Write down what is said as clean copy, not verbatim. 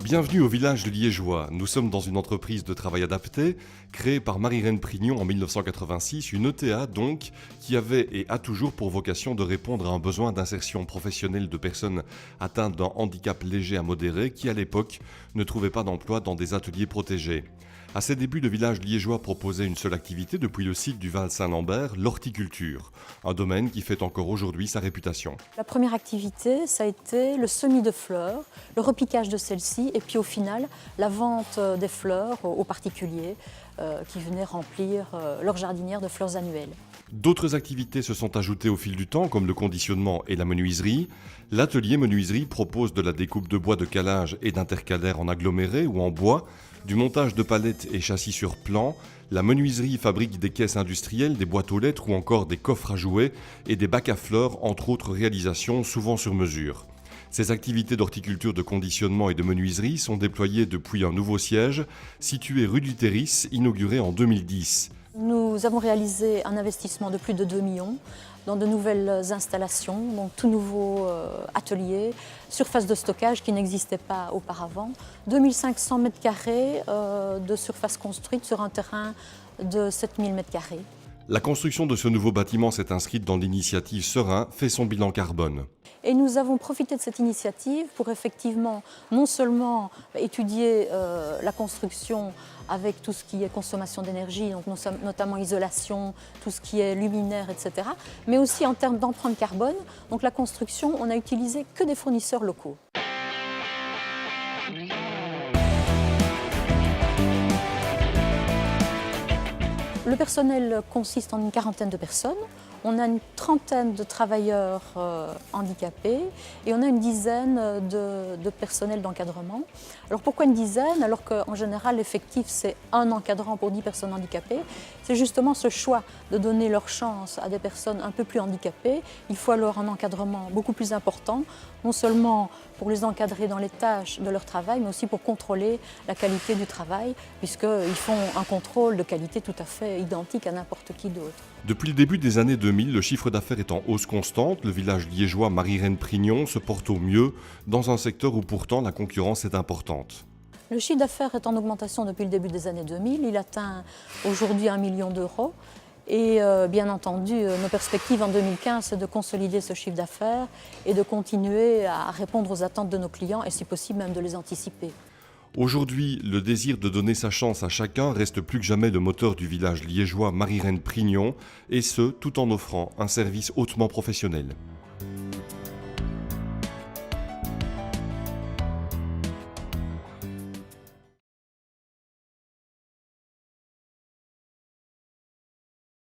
Bienvenue au village liégeois. Nous sommes dans une entreprise de travail adapté, créée par Marie-Reine Prignon en 1986, une ETA donc, qui avait et a toujours pour vocation de répondre à un besoin d'insertion professionnelle de personnes atteintes d'un handicap léger à modéré qui à l'époque ne trouvaient pas d'emploi dans des ateliers protégés. À ses débuts, le village liégeois proposait une seule activité depuis le site du Val-Saint-Lambert, l'horticulture, un domaine qui fait encore aujourd'hui sa réputation. La première activité, ça a été le semis de fleurs, le repiquage de celles-ci et puis au final, la vente des fleurs aux particuliers qui venaient remplir leur jardinière de fleurs annuelles. D'autres activités se sont ajoutées au fil du temps, comme le conditionnement et la menuiserie. L'atelier menuiserie propose de la découpe de bois de calage et d'intercalaires en aggloméré ou en bois, du montage de palettes et châssis sur plan. La menuiserie fabrique des caisses industrielles, des boîtes aux lettres ou encore des coffres à jouets et des bacs à fleurs, entre autres réalisations souvent sur mesure. Ces activités d'horticulture, de conditionnement et de menuiserie sont déployées depuis un nouveau siège situé rue du Terris, inauguré en 2010. Nous avons réalisé un investissement de plus de 2 millions dans de nouvelles installations, donc tout nouveau atelier, surface de stockage qui n'existait pas auparavant, 2500 m² de surface construite sur un terrain de 7000 m². La construction de ce nouveau bâtiment s'est inscrite dans l'initiative Serein fait son bilan carbone. Et nous avons profité de cette initiative pour effectivement non seulement étudier la construction avec tout ce qui est consommation d'énergie, donc notamment isolation, tout ce qui est luminaire, etc., mais aussi en termes d'empreinte carbone. Donc la construction, on n'a utilisé que des fournisseurs locaux. Le personnel consiste en une quarantaine de personnes. On a une trentaine de travailleurs handicapés et on a une dizaine de personnels d'encadrement. Alors pourquoi une dizaine alors qu'en général l'effectif c'est un encadrant pour 10 personnes handicapées? C'est justement ce choix de donner leur chance à des personnes un peu plus handicapées. Il faut alors un encadrement beaucoup plus important, non seulement pour les encadrer dans les tâches de leur travail, mais aussi pour contrôler la qualité du travail, puisqu'ils font un contrôle de qualité tout à fait identique à n'importe qui d'autre. Depuis le début des années 2000, le chiffre d'affaires est en hausse constante. Le village liégeois Marie-Reine Prignon se porte au mieux dans un secteur où pourtant la concurrence est importante. Le chiffre d'affaires est en augmentation depuis le début des années 2000. Il atteint aujourd'hui 1 million d'euros. Et bien entendu, nos perspectives en 2015, c'est de consolider ce chiffre d'affaires et de continuer à répondre aux attentes de nos clients et si possible même de les anticiper. Aujourd'hui, le désir de donner sa chance à chacun reste plus que jamais le moteur du village liégeois Marie-Reine Prignon, et ce, tout en offrant un service hautement professionnel.